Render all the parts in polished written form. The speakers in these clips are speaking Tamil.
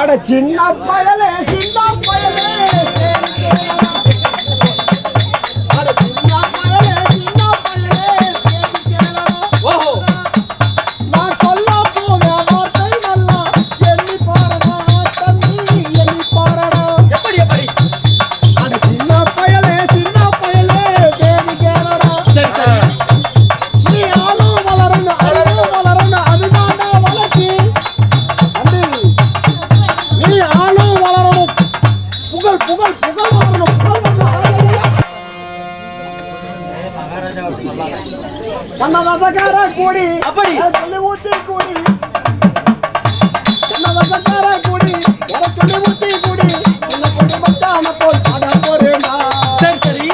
அட சின்ன பயலே சின்ன பயலே அட சின்ன பயலே சின்ன பயலே ஓஹோ நான் சொல்ல போற வார்த்தை நல்லா எண்ணி பாருடா தம்பி எண்ணி பாருடா எப்படி எப்படி அட சின்ன பயலே தேடி கேளடா சரி சரி நீ ஆளும் வளரணும் அதுதான்டா வளர்ச்சி அண்ணே நீ ஆளும் வளரணும் புகழ் வளரணும் கண்ணவசக்கார கூடி அப்படி சொல்லி ஊத்தி கூடி கண்ணவசக்கார கூடி சொல்லி ஊத்தி கூடி என்ன கொண்டு மச்சான போல் பாட போறேன்டா சரி சரி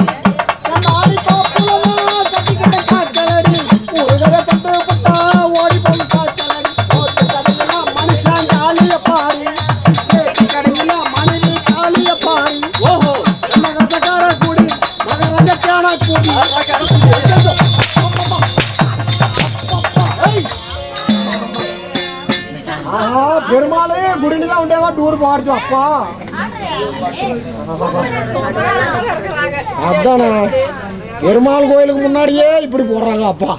கண்ணாடி பாப்புலமா கட்டிக்கிட்ட காச்சலடி ஊருகரை கண்டு புட்டா ஓடி போய் காச்சலடி ஓட்டு கடையில மனுஷன் காலிய பாரு சேட்டி கடையில மனைவி காலிய பாரு ஓஹோ கண்ணவசக்கார கூடி மகரஜக்கான கூடி பெருமாளே குடிதான் உண்டேவா டூர் போடுச்சு அப்பா அதானே பெருமாள் கோயிலுக்கு முன்னாடியே இப்படி போடுறாங்க அப்பா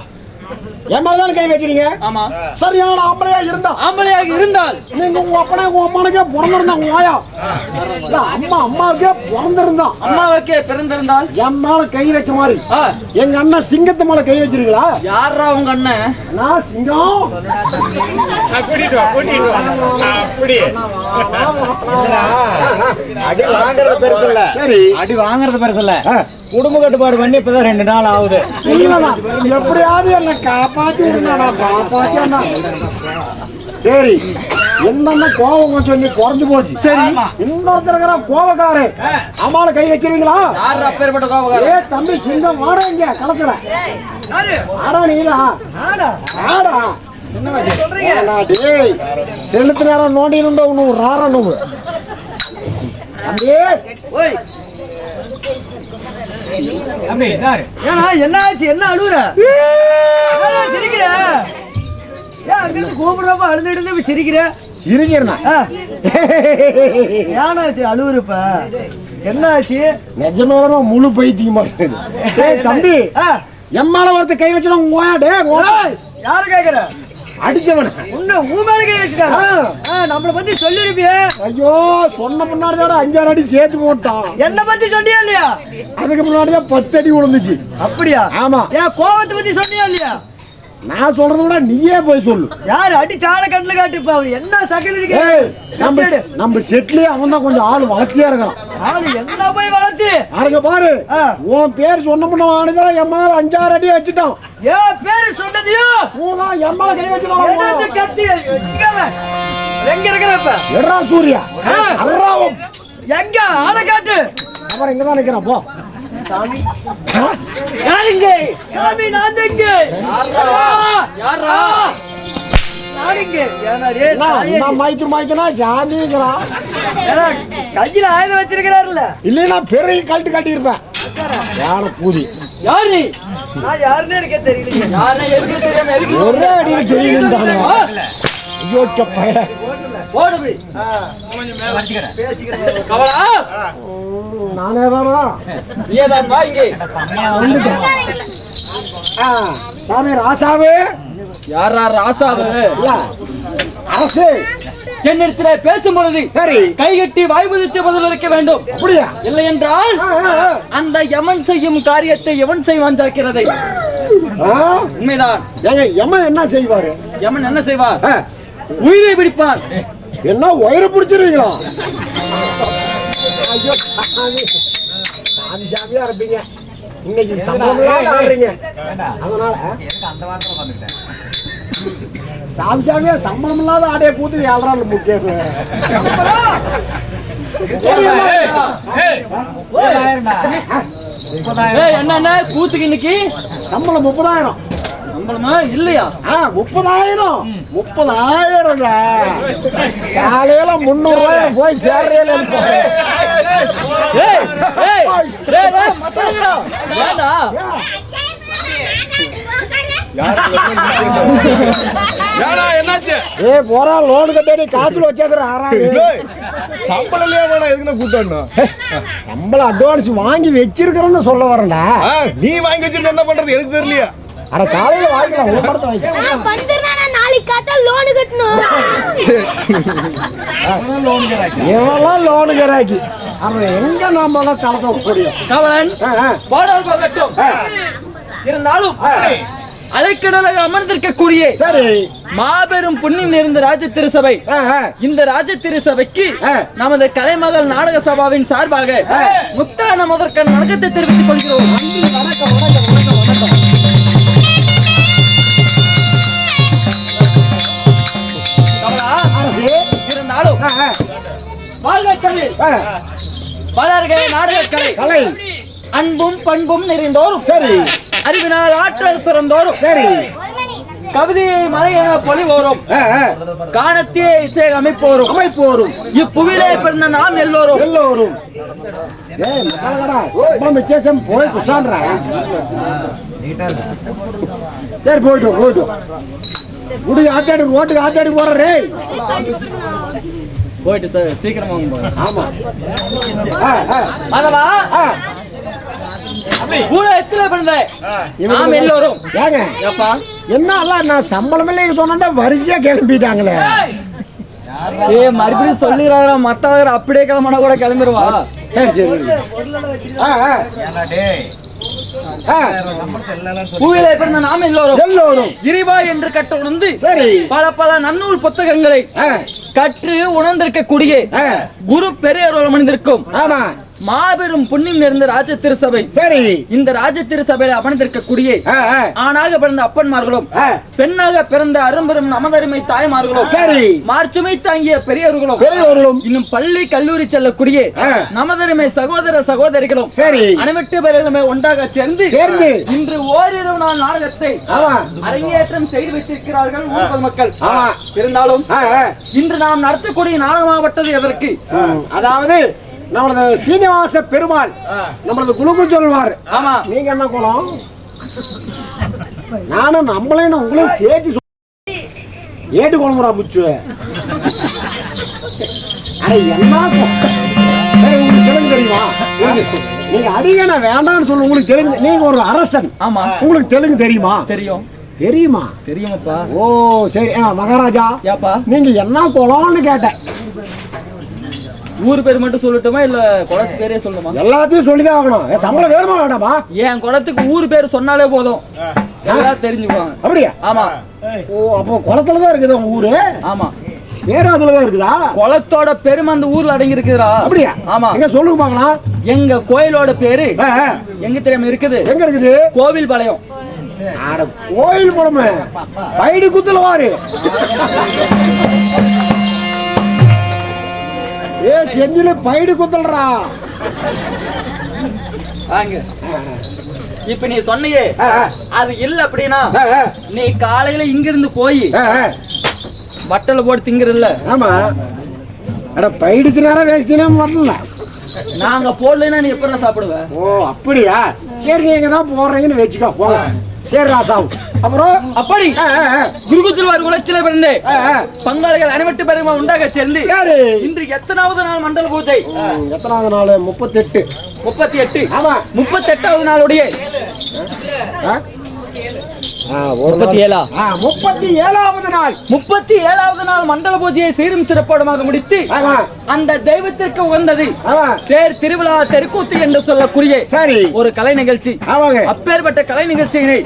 என் மேலதான் கை வச்சிருங்க ஆமா சரியான ஆம்பளையாக இருந்தால் நீங்க உங்க அப்பனே உங்க அம்மானுக்கே பிறந்திருந்தா உங்க ஆயா அம்மாவுக்கே பிறந்திருந்தான் அம்மாவுக்கே பிறந்திருந்தால் என் மேல கை வச்ச மாதிரி எங்க அண்ணன் சிங்கத்து மேல கை வச்சிருக்கீங்களா யாரா உங்க அண்ணன் நான் சிங்கம் அடி வாங்குறது பெருசு இல்ல சரி அடி வாங்குறது பெருசு இல்ல குடும்ப கட்டுப்பாடு பண்ணி இப்பதான் 2 நாள் ஆகுது எப்படியாவது என்ன காப்பாத்தி காப்பாத்தி சரி என்னன்னா கோவம் சொல்லி குறைஞ்சு போச்சு சரி இன்னொருத்தருக்கிற கோவக்காரு அம்மால கை வச்சிருக்கீங்களா யார் அப்பேற்பட்ட கோபக்காரன் ஏ தம்பி சிங்கம் வாடா இங்க களத்துல ஆடா நீடா ஆடா டேய் செலுத்து நேரம் நோண்டினுண்டோ உனக்கு ராரா நோவு தம்பி ஓய் தம்பி யாரு ஏனா என்ன ஆச்சு என்ன அழுவுற சிரிக்கிற ஏன் அங்கிருந்து கூப்பிடுறப்ப அழுதுட்டு சிரிக்கிற சிரிக்கிறனா ஏனாச்சு அழுவுறப்ப என்ன ஆச்சு நிஜமாவே முழு பைத்திக்க மாட்டேங்குது தம்பி எம்மால ஒருத்த கை வச்சா யாரு கேக்குற அடிச்சவன உன்ன ஊமேல கை வச்சுட்டான் நம்மள பத்தி சொல்லிருப்பியே ஐயோ சொன்ன முன்னாடியோட 5-6 அடி சேர்த்து போட்டான் என்ன பத்தி சொன்னியா இல்லையா அதுக்கு முன்னாடியே 10 அடி விழுந்துச்சு அப்படியா ஆமா ஏன் கோவத்தை பத்தி சொன்னியா இல்லையா நான் சொல்றத விட நீயே போய் சொல்லு யாரு அடி சாண கண்ணுல காட்டுப்பா அவர் என்ன சகல் இருக்கு நம்ம செட்லயே அவன் தான் கொஞ்சம் ஆளு வளர்த்தியா இருக்கிறான் ஆளு என்ன போய் வளர்த்து அங்க பாரு உன் பேர் சொன்ன முன்னாடிதான் என் மேல 5-6 அடி வச்சுட்டான் ஏன் பேரு சொன்னதையும் என் மேல கை வச்சுட்டான் கத்தி எங்க இருக்கிறப்ப எட்ரா சூர்யா அர்ராவும் எங்க ஆளை காட்டு அப்புறம் இங்கதான் நிக்கிறான் போ சாமி நான் எங்க யாரா கையில ஆயுதம் வச்சிருக்கிறாருல்ல இல்லைன்னா பெரிய கழட்டு கட்டி இருப்பேன் யானை கூதி யாரு நான் யாருன்னு எனக்கு தெரியல ஒரே அடியில தெரியல ஐயோ பைய போடு கவலா நானே தானா நீதான் வா இங்கே சாமி ராசாவே யாரா ராசாவு அரசு என்னிடத்திலே பேசும் பொழுது சரி கை கட்டி வாய் புதித்து பதிலளிக்க வேண்டும் அப்படியா இல்லை என்றால் அந்த யமன் செய்யும் காரியத்தை எவன் செய்வான் ஜாக்கிரதை உண்மைதான் ஏங்க யமன் என்ன செய்வாரு யமன் என்ன செய்வார் உயிரை பிடிப்பான் என்ன உயிரை பிடிச்சிருவீங்களா ஐயோ சாமி சாமியா இருப்பீங்க இன்னைக்கு சம்பளம் அதனால அந்த வாரத்துல வந்துட்டேன் சாமி சாமியா சம்பளம் இல்லாத ஆடைய கூத்து 7 நாள் முக்கியம் என்ன கூத்துக்கு இன்னைக்கு சம்பளம் 30,000 சம்பளமா இல்லையா 30,000 காலையில 300 ரூபாய் போய் சேர்றேன் ஏடா என்னாச்சு? போறா லோன் கட்டி காசுல வச்சாசுற சம்பளம் இல்லையா வேணா எதுக்குன்னு கூட்டணும்? சம்பளம் அட்வான்ஸ் வாங்கி வச்சிருக்கிறேன்னு சொல்ல வரேன்டா. நீ வாங்கி வச்சிருக்க என்ன பண்றது எனக்கு தெரியலையா? அட காலையில வாங்கிக்கலாம் ஒரு படத்தை வாங்கிக்கலாம். நாளைக்கு காத்தா லோன் கட்டணும். எவெல்லாம் லோனு கராக்கி அவன் எங்க நாம தளத்தை முடியும். கவலன் பாடல் போகட்டும். இருந்தாலும் அலைக்கடலை அமர்ந்திருக்கக்கூடிய சரி மாபெரும் புண்ணியம் நிறைந்த ராஜ திருசபை. இந்த ராஜ திருசபைக்கு நமது கலைமகள் நாடக சபாவின் சார்பாக முத்தான முதற்கண் வணக்கத்தை தெரிவித்துக் கொள்கிறோம். வணக்கம் வணக்கம் வணக்கம் வணக்கம். இருந்தாலும் வாழ்க தமிழ் வளர்க நாடக கலை அன்பும் பண்பும் நிறைந்தோரும் சரி அறிவினால் ஆற்றல் சிறந்தோரும் சரி கவிதையை மலையென பொழிவோரும் காணத்தியே இசை அமைப்போரும் இப்புவிலே பிறந்த நாம் எல்லோரும் விசேஷம் போய் குசான்றா. சரி போயிட்டோம் முடிய ஆத்தாடி ரோட்டுக்கு ஆத்தாடி போறே. போயிட்டு சார் சீக்கிரமா ஆமா அதவா எத்தனை பண்ண நாம் எல்லோரும் ஏங்க என்ன நான் சம்பளம் இல்லைன்னு சொன்னா வரிசையா கிளம்பிட்டாங்களே. மறுபடியும் சொல்லிடுறாங்க மத்தவங்க அப்படியே கிளம்பினா கூட கிளம்பிடுவா. சரி சரி பூவிலே பிறந்த நாம் எல்லோரும் இறைவா என்று கற்று உணர்ந்து பல பல நன்னூல் புத்தகங்களை கற்று உணர்ந்திருக்கக்கூடிய குரு பெரியவர்கள் மனிதருக்கும் மாபெரும் புண்ணியம் நிறைந்த ராஜ திருசபை. சரி இந்த ராஜ திருசபையில அமர்ந்திருக்கக்கூடிய ஆணாக பிறந்த அப்பன்மார்களும் பெண்ணாக பிறந்த அரும்பெரும் நமதருமை தாய்மார்களும் சரி மார்ச்சுமை தாங்கிய பெரியவர்களும் இன்னும் பள்ளி கல்லூரி செல்லக்கூடிய நமதருமை சகோதர சகோதரிகளும் சரி அனைவட்டு பேர்களுமே ஒன்றாக சேர்ந்து இன்று ஓரிரு நாள் நாடகத்தை அரங்கேற்றம் செய்து வைத்திருக்கிறார்கள் ஊர் மக்கள். இருந்தாலும் இன்று நாம் நடத்தக்கூடிய நாடகமாகப்பட்டது எதற்கு? அதாவது நம்மளது சீனிவாச பெருமாள் நம்மளது குழுக்கு சொல்வார். ஆமா நீங்க என்ன குலம்? நானும் நம்மளையும் உங்களையும் சேர்த்து ஏட்டு குழம்புறா முச்சு. என்ன உங்களுக்கு தெலுங்கு தெரியுமா? நீங்க அடிக்கண வேண்டாம்னு சொல்ல உங்களுக்கு தெலுங்கு. நீங்க ஒரு அரசன். ஆமா உங்களுக்கு தெலுங்கு தெரியுமா? தெரியுமா? தெரியுமாப்பா. ஓ சரி மகாராஜா நீங்க என்ன குலம்னு கேட்டேன். ஊர் பேர் மட்டும் சொல்லட்டுமா இல்ல குளத்து பேரே சொல்லணுமா? எல்லாத்தையும் சொல்லிதான் ஆகணும். சம்பளம் வேணுமா வேண்டாமா? என் குளத்துக்கு ஊர் பேர் சொன்னாலே போதும் எல்லாம் தெரிஞ்சுக்குவாங்க. அப்படியா? ஆமா. ஓ அப்போ குளத்துலதான் இருக்குது உங்க ஊரு? ஆமா. வேற அதுலதான் இருக்குதா? குளத்தோட பெருமை அந்த ஊர்ல அடங்கி இருக்குதா? அப்படியா? ஆமா. எங்க சொல்லுங்க பாக்கலாம். எங்க கோயிலோட பேரு எங்க தெரியாம இருக்குது? எங்க இருக்குது? கோவில் பாளையம். கோயில் போடமே பைடு குத்துல வாரு. செஞ்சில பைடு குத்தல்றா. இப்ப நீ சொன்னியே அது இல்ல அப்படின்னா நீ காலையில இங்கிருந்து போய் வட்டல போட்டு திங்கிறல்ல. ஆமா அட பைடுக்கு நேரம் வேஸ்டினா வரல. நாங்க போடலைன்னா நீ எப்ப சாப்பிடுவ? ஓ அப்படியா? சரி நீங்க தான் போடுறீங்கன்னு வச்சுக்கோ போங்க. சரி ராசாவு அப்புறம் அப்படி குருகுச்சல்வார் குலச்சில பிறந்தே பங்காளிகள் அனைவட்டு பெருமா உண்டாக சேர்ந்து இன்று எத்தனாவது நாள் மண்டல பூஜை? எத்தனாவது நாள்? 38. 38. ஆமா 38வது நாளுடைய 37வது நாள் மண்டல பூஜையை சீரும் சிறப்பாடுமாக முடித்து அந்த தெய்வத்திற்கு உகந்தது தேர் திருவிழா தெருக்கூத்து என்று சொல்லக்கூடிய ஒரு கலை நிகழ்ச்சி. அப்பேற்பட்ட கலை நிகழ்ச்சியினை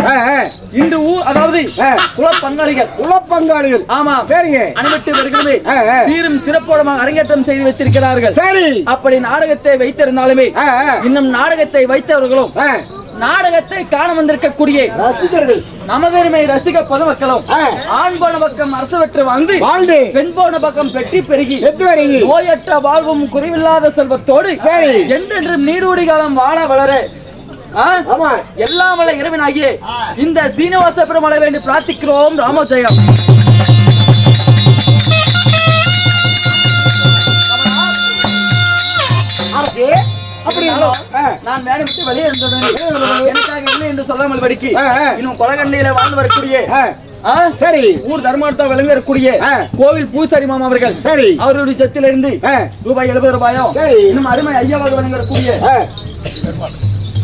இன்று அதாவது குலப்பங்காளிகள் ஆமா சரிங்க அனைவட்டு வருகிறது சீரும் சிறப்பாடுமாக அரங்கேற்றம் செய்து வைத்திருக்கிறார்கள். சரி அப்படி நாடகத்தை வைத்திருந்தாலுமே இன்னும் நாடகத்தை வைத்தவர்களும் நாடகத்தை காண வந்திருக்கக்கூடிய ரசிகர்கள் நமதருமை ரசிக பொதுமக்களும் ஆண் போன பக்கம் அரசு வெற்று வாழ்ந்து பெண் போன பக்கம் பெட்டி பெருகி நோயற்ற வாழ்வும் குறைவில்லாத செல்வத்தோடு என்றென்றும் நீடூடி காலம் வாழ வளர எல்லாம் வல்ல இறைவனாகிய இந்த சீனிவாச பெருமாளை வேண்டி பிரார்த்திக்கிறோம். ராமஜெயம். அப்படி நான் வேலை விட்டு வெளியே இருந்தேன். எனக்காக இல்லை என்று சொல்லாமல் படிக்கு இன்னும் கொலகண்டையில வாழ்ந்து வரக்கூடிய சரி ஊர் தர்மார்த்தா விளங்கக்கூடிய கோவில் பூசாரி மாமா அவர்கள் சரி அவருடைய சொத்திலிருந்து ரூபாய் 70 ரூபாயும் இன்னும் அருமை ஐயாவாக வழங்கக்கூடிய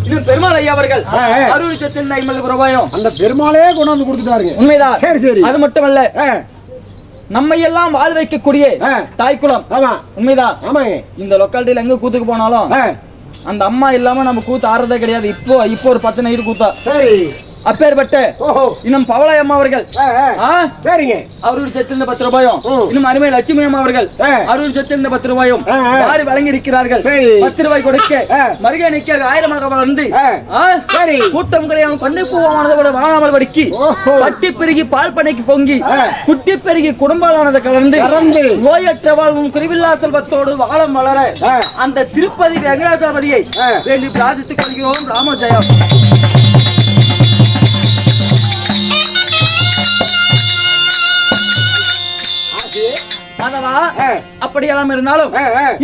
இன்னும் பெருமாள் ஐயா அவர்கள் அவருடைய சொத்தில் 50 ரூபாயும் அந்த பெருமாளே கொண்டு வந்து கொடுத்துட்டாரு. உண்மைதான். சரி சரி அது மட்டுமல்ல நம்மை எல்லாம் வாழ வைக்கக்கூடிய தாய்க்குளம். உண்மைதான். இந்த லொக்காலிட்டியில எங்க கூத்துக்கு போனாலும் அந்த அம்மா இல்லாம நம்ம கூத்து ஆடுறதே கிடையாது. இப்போ ஒரு 10 நைட்டு கூத்தா. சரி அப்பேற்பட்ட இன்னும் பவளை அம்மா அவர்கள் சரிங்க அவருடைய சொத்திருந்த 10 ரூபாயும் இன்னும் அருமை லட்சுமி அம்மா அவர்கள் அவருடைய சொத்திருந்த 10 ரூபாயும் வாரி வழங்கி இருக்கிறார்கள். 10 ரூபாய் கொடுக்க மருகே நிக்க 1000 வந்து கூட்டம் கிடையாது. பண்ணை பூவானதை விட வாழாமல் வடிக்கி பட்டி பெருகி பால் பண்ணைக்கு பொங்கி குட்டி பெருகி குடும்பமானதை கலந்து நோயற்ற வாழ்வும் குறிவில்லா செல்வத்தோடு வாழம் வளர அந்த திருப்பதி வெங்கடாஜபதியை வேண்டி பிரார்த்தித்துக் கொள்கிறோம். ராமஜெயம். அப்படியெல்லாம் இருந்தாலும்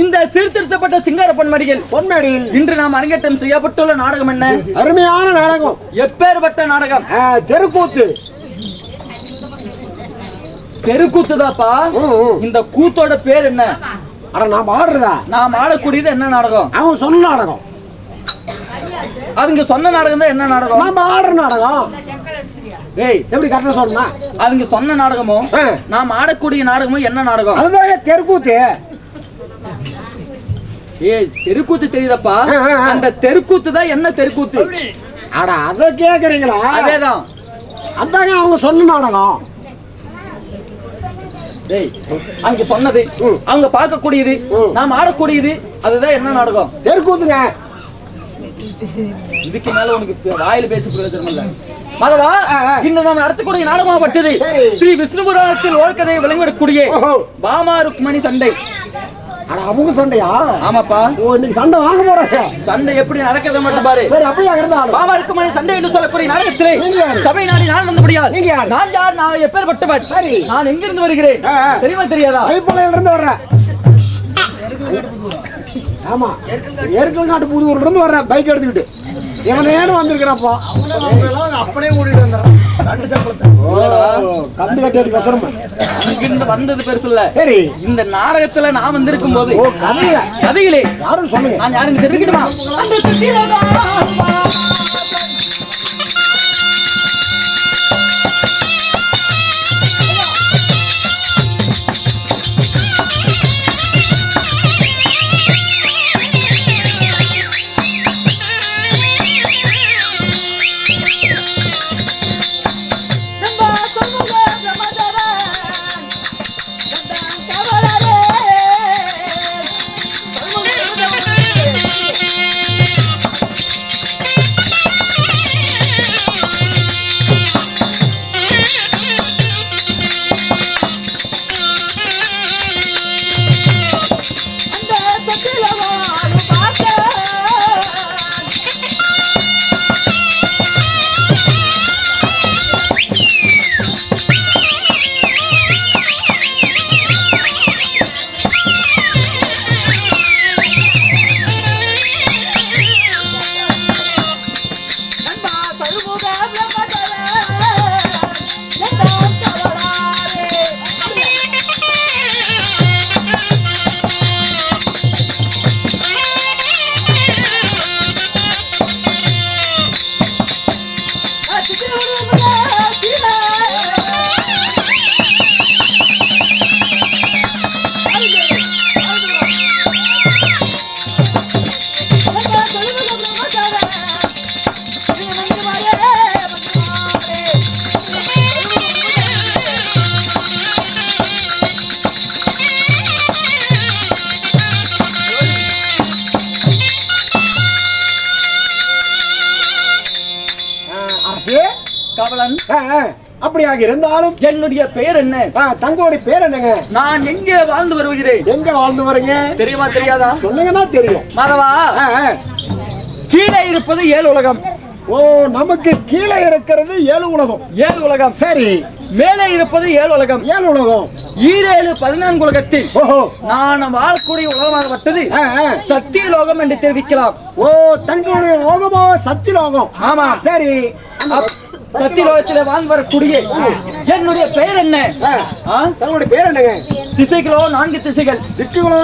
இந்த சீர்திருத்தப்பட்ட சிங்கார பொன்மேடியில் இன்று நாம் அரங்கேற்றம் செய்யப்பட்டுள்ள நாடகம் என்ன? அருமையான நாடகம். எப்பேற்பட்ட நாடகம்? தெருக்கூத்து. தெருக்கூத்துதாப்பா. இந்த கூத்தோட பேர் என்ன? நாம் ஆடுறதா? நாம் ஆடக்கூடியது என்ன நாடகம்? அவன் சொன்ன நாடகம். அவங்க சொன்ன நாடகம் தான் என்ன நாடகம்? நாம் ஆடுற நாடகம். ஏய் எப்படி கரெக்டா சொன்னா? அவங்க சொன்ன நாடகமும் நாம் ஆடக்கூடிய நாடகமும் என்ன நாடகம்? அதுதான் தெருக்கூத்து. ஏய் தெருக்கூத்து தெரியுதப்பா. அந்த தெருக்கூத்து தான் என்ன தெருக்கூத்து? அட அத கேக்குறீங்களா? அதேதான். அதாங்க அவங்க சொன்ன நாடகம். ஏய் அவங்க சொன்னது அவங்க பார்க்கக்கூடியது நாம் ஆடக்கூடியது அதுதான் என்ன நாடகம்? தெருக்கூத்துங்க. இதுக்கு மேல உனக்கு வாயில பேச பிரயோஜனம் இல்ல. மதவா இந்த நாம் நடத்தக்கூடிய நாடகமாகப்பட்டது ஸ்ரீ விஷ்ணு புராணத்தில் ஓர்கதை விளங்கக்கூடிய பாமா ருக்மணி சண்டை. அவங்க சண்டையா? ஆமாப்பா. இன்னைக்கு சண்டை வாங்க போறாங்க. சண்டை எப்படி நடக்கிறத மட்டும் பாரு. சரி அப்படியே இருந்தாலும் பாமா ருக்மணி சண்டை என்று சொல்லக்கூடிய நாடகத்திலே சபை நாடி நான் வந்தபடியால் நான் யார், நான் எப்பேற்பட்டவன், நான் எங்கிருந்து வருகிறேன் தெரியுமா தெரியாதா? ஐப்பளையில இருந்து வர்றேன். ஆமா ஏற்கனவே நாட்டு புதுவூர்ல இருந்து வர்றேன் பைக் எடுத்துக்கிட்டு. இவனேன்னு வந்திருக்கிறப்போ அப்படியே கூட்டிட்டு வந்துடுறான். கந்து கட்டி அடி வசரம் இங்கிருந்து வந்தது பெருசு இல்ல. சரி இந்த நாடகத்துல நான் வந்திருக்கும் போது கதையிலே யாரும் சொல்லுங்க. நான் யாருன்னு தெரிஞ்சுக்கிட்டுமா? கவலன் அப்படியாக இருந்தாலும் என்னுடைய பெயர் என்ன? தங்களுடைய பேர் என்னங்க? நான் எங்கே வாழ்ந்து வருகிறேன்? எங்க வாழ்ந்து வரீங்க தெரியுமா தெரியாதா? சொன்னீங்கன்னா தெரியும். மாதவா கீழே இருப்பது 7 உலகம். ஓ நமக்கு கீழே இருக்கிறது 7 உலகம். 7 உலகம். சரி மேலே இருப்பது 7 உலகம். 7 உலகம். 7 14 உலகத்தில் ஓஹோ நான் வாழக்கூடிய உலகமாகப்பட்டது சத்திய லோகம் என்று தெரிவிக்கலாம். ஓ தங்களுடைய லோகமோ சத்திய லோகம். ஆமா சரி. சத்தியலோகத்திலே வாழ்ந்து வரக்கூடிய என்னுடைய பெயர் என்ன? தங்களுடைய பேர் என்னங்க? திசைகளோ 4 திசைகள். திக்குகளோ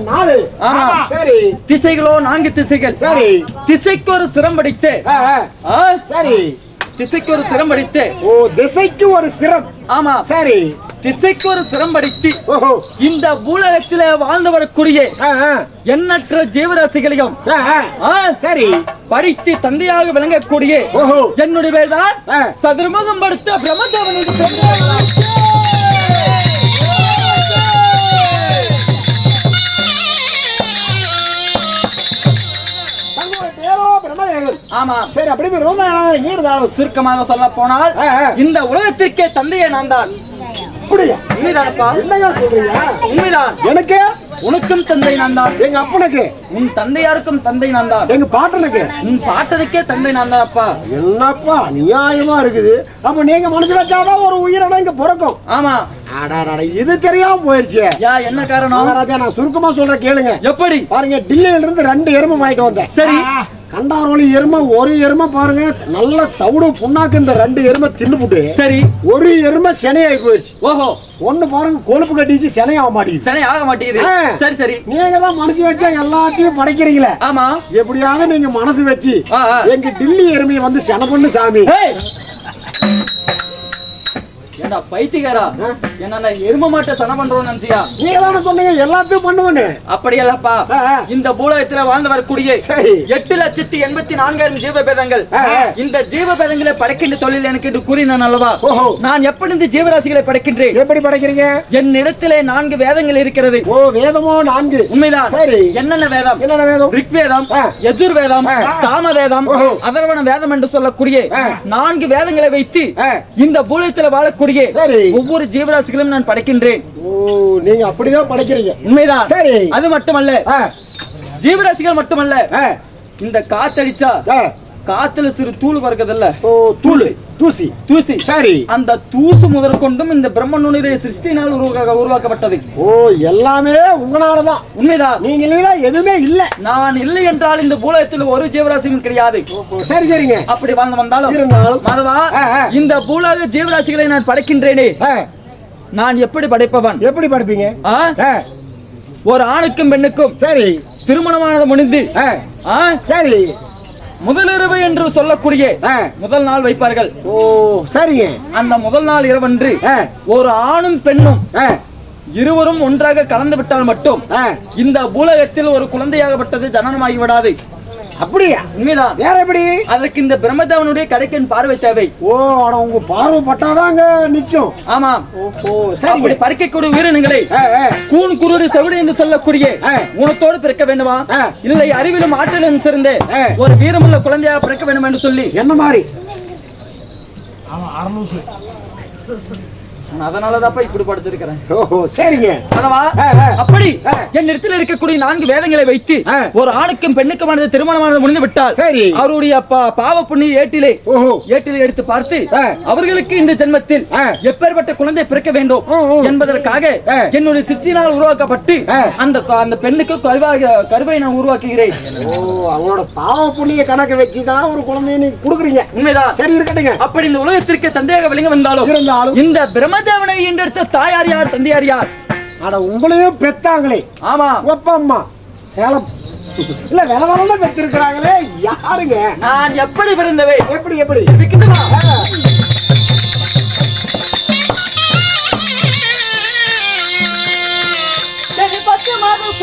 4. ஆமா சரி. திசைகளோ 4 திசைகள். சரி. திசைக்கு ஒரு சிரம் படித்து. சரி. திசைக்கு ஒரு சிரம் படித்து. ஓ திசைக்கு ஒரு சிரம். ஆமா சரி. திசைக்கு ஒரு சிரம் படித்து ஓஹோ இந்த பூலகத்திலே வாழ்ந்து வரக்கூடிய எண்ணற்ற ஜீவராசிகளையும் சரி படித்து தந்தையாக விளங்கக்கூடிய ஓஹோ என்னுடைய பேர் தான் சதுர்முகம் படுத்த பிரம்மதேவனுடைய ஆமா சரி. அப்படி சுருக்கமாக சொல்ல போனால் இந்த உலகத்திற்கே தந்தையை நான் தான். உண்மைதானப்பா? உண்மைதான். எனக்கு உனக்கும் தந்தை நான் தான். எங்க அப்பனுக்கு உன் தந்தையாருக்கும் தந்தை நான் தான். எங்க பாட்டனுக்கு உன் பாட்டனுக்கே தந்தை நான் தான். அப்பா என்னப்பா நியாயமா இருக்குது. அப்ப நீங்க மனசு வச்சாதான் ஒரு உயிரினம் இங்க பிறக்கும். ஆமா. இது தெரியாம போயிருச்சு. என்ன காரணம்? ராஜா நான் சுருக்கமா சொல்றேன் கேளுங்க. எப்படி? பாருங்க, டில்லியில இருந்து 2 எருமை வாங்கிட்டு வந்தேன். சரி. கண்டாரோலி எருமை, ஒரு எருமை பாருங்க நல்ல தவிடு புண்ணாக்கு இந்த 2 எருமை தின்னுபுட்டு. சரி. ஒரு எருமை செனையாகி போயிருச்சு. ஓஹோ. ஒண்ணு பாருங்க கொழுப்பு கட்டிச்சு, செனையாக மாட்டேங்குது. செனை ஆக மாட்டேங்குது. சரி சரி. நீங்க தான் மனசு வச்சா எல்லாத்தையும் படைக்கிறீங்களே. ஆமா. எப்படியாவது நீங்க மனசு வச்சு எங்க டில்லி எருமையை வந்து செனை பண்ணு சாமி. என்ன பைத்தியக்காரா? என்ன எரும மாட்ட சன பண்றோம் நினைச்சியா? நீங்க தானே சொன்னீங்க எல்லாத்தையும் பண்ணுவேன்னு. அப்படியல்லப்பா. இந்த பூலகத்துல வாழ்ந்து வரக்கூடிய 8,84,000 ஜீவபேதங்கள். இந்த ஜீவபேதங்களை படைக்கின்ற தொழில் எனக்கு என்று கூறினான் அல்லவா? நான் எப்படி இந்த ஜீவராசிகளை படைக்கின்றேன்? எப்படி படைக்கிறீங்க? என்னிடத்திலே 4 வேதங்கள் இருக்கிறது. ஓ வேதமோ 4? உண்மைதான். சரி. என்னென்ன வேதம்? என்னென்ன வேதம்? ரிக்வேதம், யஜுர்வேதம், சாமவேதம், அதர்வண வேதம் என்று சொல்லக்கூடிய 4 வேதங்களை வைத்து இந்த பூலகத்துல வாழக்கூடிய ஒவ்வொரு ஜீவராசிகளும் நான் படைக்கின்றேன். ஓ நீங்க அப்படிதான் படைக்கிறீங்க. உண்மைதான். சரி. அது மட்டுமல்ல, ஜீவராசிகள் மட்டுமல்ல, இந்த காத்தடிச்சா காத்துல சிறு தூள் வருகிறதுல்ல. ஓ தூள், தூசி, தூசி. சரி. அந்த தூசு முதற்கொண்டும் இந்த பிரம்மனுடைய சிருஷ்டினால் உருவாக்கப்பட்டது. ஓ எல்லாமே உங்களாலதான். உண்மைதான். நீங்க இல்லையா எதுவுமே இல்ல. நான் இல்லை என்றால் இந்த பூலகத்தில் ஒரு ஜீவராசியும் கிடையாது. சரி சரிங்க. அப்படி வாழ்ந்து வந்தாலும் இருந்தாலும் மாதவா, இந்த பூலக ஜீவராசிகளை நான் படைக்கின்றேனே, நான் எப்படி படைப்பவன்? எப்படி படைப்பீங்க? ஒரு ஆணுக்கும் பெண்ணுக்கும் சரி திருமணமானது முடிந்து சரி முதலிரவு என்று சொல்லக்கூடிய முதல் நாள் வைப்பார்கள். ஓ சரிங்க. அந்த முதல் நாள் இரவன்று ஒரு ஆணும் பெண்ணும் இருவரும் ஒன்றாக கலந்து விட்டால் மட்டும் இந்த பூலகத்தில் ஒரு குழந்தையாகப்பட்டது ஜனனமாகி விடாது. அப்படியா? உண்மைதான். வேற எப்படி? அதற்கு இந்த பிரம்மதேவனுடைய கடைக்கன் பார்வை தேவை. ஓ உங்க பார்வை பட்டாதாங்க நிக்கும். ஆமா. ஓ சரி. அப்படி பறிக்கக்கூடிய உயிரினங்களை கூன் குருடு செவிடு என்று சொல்லக்கூடிய குணத்தோடு பிறக்க வேண்டுமா, இல்லை அறிவிலும் ஆற்றலும் சிறந்த ஒரு வீரமுள்ள குழந்தையாக பிறக்க வேண்டும் என்று சொல்லி என்ன மாதிரி? அதனாலதான் இப்படி படிச்சிருக்கிறேன். ஓஹோ சரிங்க. அப்படி என் இடத்தில் இருக்கக்கூடிய 4 வேதங்களை வைத்து ஒரு ஆணுக்கும் பெண்ணுக்குமானது திருமணமானது முடிந்து விட்டால் அவருடைய பாவ புண்ணிய ஏட்டிலே எடுத்து பார்த்து அவர்களுக்கு இந்த ஜென்மத்தில் எப்பேற்பட்ட குழந்தை பிறக்க வேண்டும் என்பதற்காக என்னுடைய சிற்றினால் உருவாக்கப்பட்டு அந்த பெண்ணுக்கு கருவை நான் உருவாக்குகிறேன். அவங்களோட பாவ புண்ணிய கணக்கு வச்சுதான் ஒரு குழந்தைய நீ கொடுக்குறீங்க. உண்மைதான். சரி இருக்கட்டுங்க. அப்படி இந்த உலகத்திற்கு தந்தையாக விளங்க வந்தாலும் இந்த பிரம்மதேவனை என்றெடுத்த தாயார் யார், தந்தையார் யார்? அட உங்களையும் பெத்தாங்களே. ஆமா அப்பா அம்மா இல்ல வேலை வேலை பெற்றிருக்கிறாங்களே யாருங்க? நான் எப்படி பிறந்தவை? எப்படி எப்படி பச்சை மாதம்